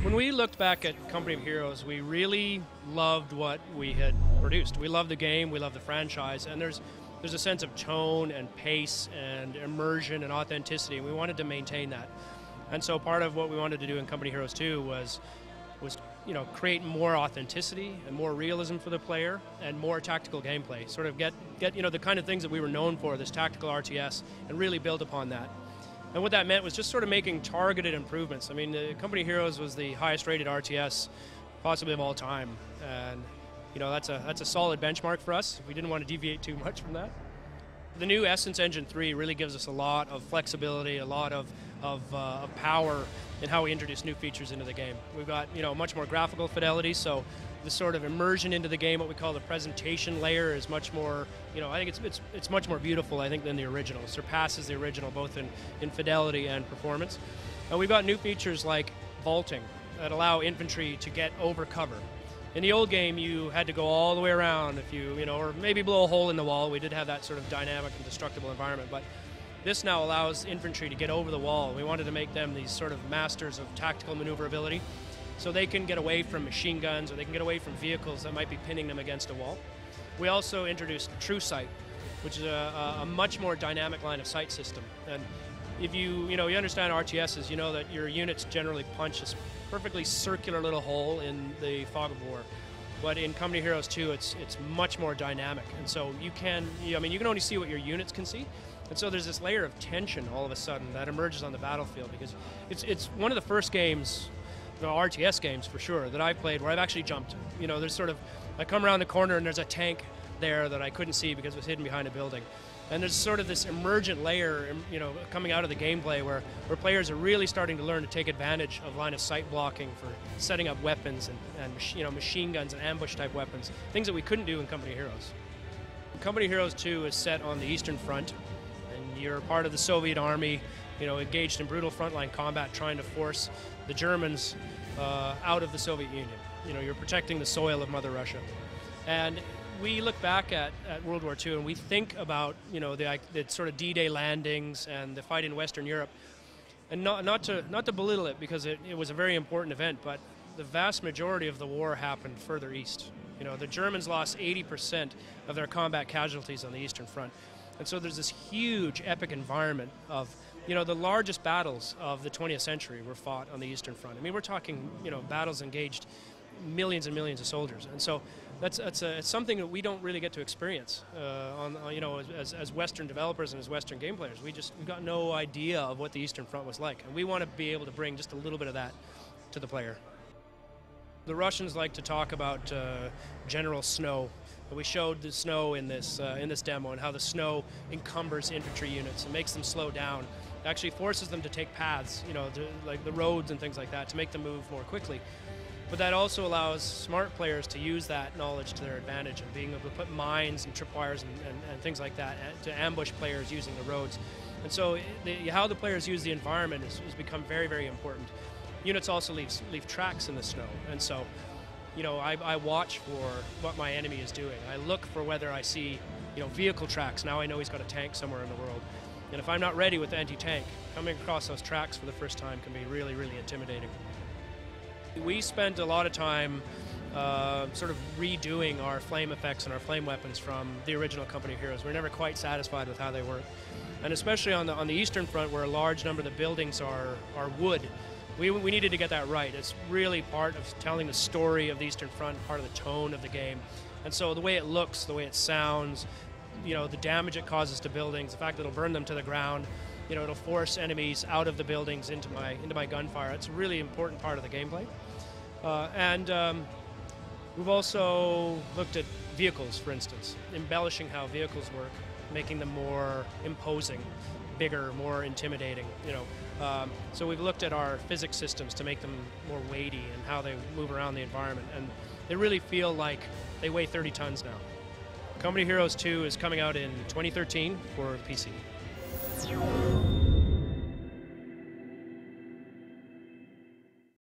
When we looked back at Company of Heroes, we really loved what we had produced. We loved the game, we loved the franchise, and there's a sense of tone and pace and immersion and authenticity, and we wanted to maintain that. And so part of what we wanted to do in Company Heroes 2 was create more authenticity and more realism for the player and more tactical gameplay. Sort of get the kind of things that we were known for, this tactical RTS, and really build upon that. And what that meant was just sort of making targeted improvements. I mean, Company Heroes was the highest rated RTS possibly of all time, and that's a solid benchmark for us. We didn't want to deviate too much from that. The new Essence Engine 3 really gives us a lot of flexibility, a lot of power in how we introduce new features into the game. We've got much more graphical fidelity, so the sort of immersion into the game, what we call the presentation layer, is much more, I think it's much more beautiful, I think, than the original. It surpasses the original both in fidelity and performance. And we've got new features like vaulting that allow infantry to get over cover. In the old game, you had to go all the way around if or maybe blow a hole in the wall. We did have that sort of dynamic and destructible environment, but this now allows infantry to get over the wall. We wanted to make them these sort of masters of tactical maneuverability, so they can get away from machine guns or they can get away from vehicles that might be pinning them against a wall. We also introduced True Sight, which is a much more dynamic line of sight system. And if you understand RTSs, you know that your units generally punch this perfectly circular little hole in the fog of war. But in Company Heroes 2, it's much more dynamic, and so you can only see what your units can see, and so there's this layer of tension all of a sudden that emerges on the battlefield, because it's one of the first games, RTS games for sure, that I've played where I've actually jumped. There's sort of, I come around the corner and there's a tank there that I couldn't see because it was hidden behind a building. And there's sort of this emergent layer, coming out of the gameplay where players are really starting to learn to take advantage of line of sight blocking for setting up weapons and machine guns and ambush type weapons, things that we couldn't do in Company Heroes. Company Heroes 2 is set on the Eastern Front, and you're part of the Soviet army, engaged in brutal frontline combat trying to force the Germans out of the Soviet Union. You're protecting the soil of Mother Russia. And we look back at World War II and we think about the sort of D-Day landings and the fight in Western Europe, and not to belittle it, because it was a very important event, but the vast majority of the war happened further east. The Germans lost 80% of their combat casualties on the Eastern Front, and so there's this huge epic environment of the largest battles of the 20th century were fought on the Eastern Front. I mean, we're talking battles engaged millions and millions of soldiers, and so it's something that we don't really get to experience as Western developers and as Western game players. We've got no idea of what the Eastern Front was like, and we want to be able to bring just a little bit of that to the player. The Russians like to talk about general snow. We showed the snow in this demo, and how the snow encumbers infantry units and makes them slow down. It actually forces them to take paths, like the roads and things like that, to make them move more quickly. But that also allows smart players to use that knowledge to their advantage, and being able to put mines and tripwires and things like that to ambush players using the roads. And so how the players use the environment has become very, very important. Units also leave tracks in the snow, and so I watch for what my enemy is doing. I look for whether I see vehicle tracks. Now I know he's got a tank somewhere in the world. And if I'm not ready with anti-tank, coming across those tracks for the first time can be really, really intimidating. We spent a lot of time sort of redoing our flame effects and our flame weapons from the original Company of Heroes. We're never quite satisfied with how they work. And especially on the Eastern Front, where a large number of the buildings are wood, we needed to get that right. It's really part of telling the story of the Eastern Front, part of the tone of the game. And so the way it looks, the way it sounds, the damage it causes to buildings, the fact that it'll burn them to the ground, it'll force enemies out of the buildings into my gunfire. It's a really important part of the gameplay. We've also looked at vehicles, for instance, embellishing how vehicles work, making them more imposing, bigger, more intimidating. So we've looked at our physics systems to make them more weighty and how they move around the environment, and they really feel like they weigh 30 tons now. Company Heroes 2 is coming out in 2013 for PC.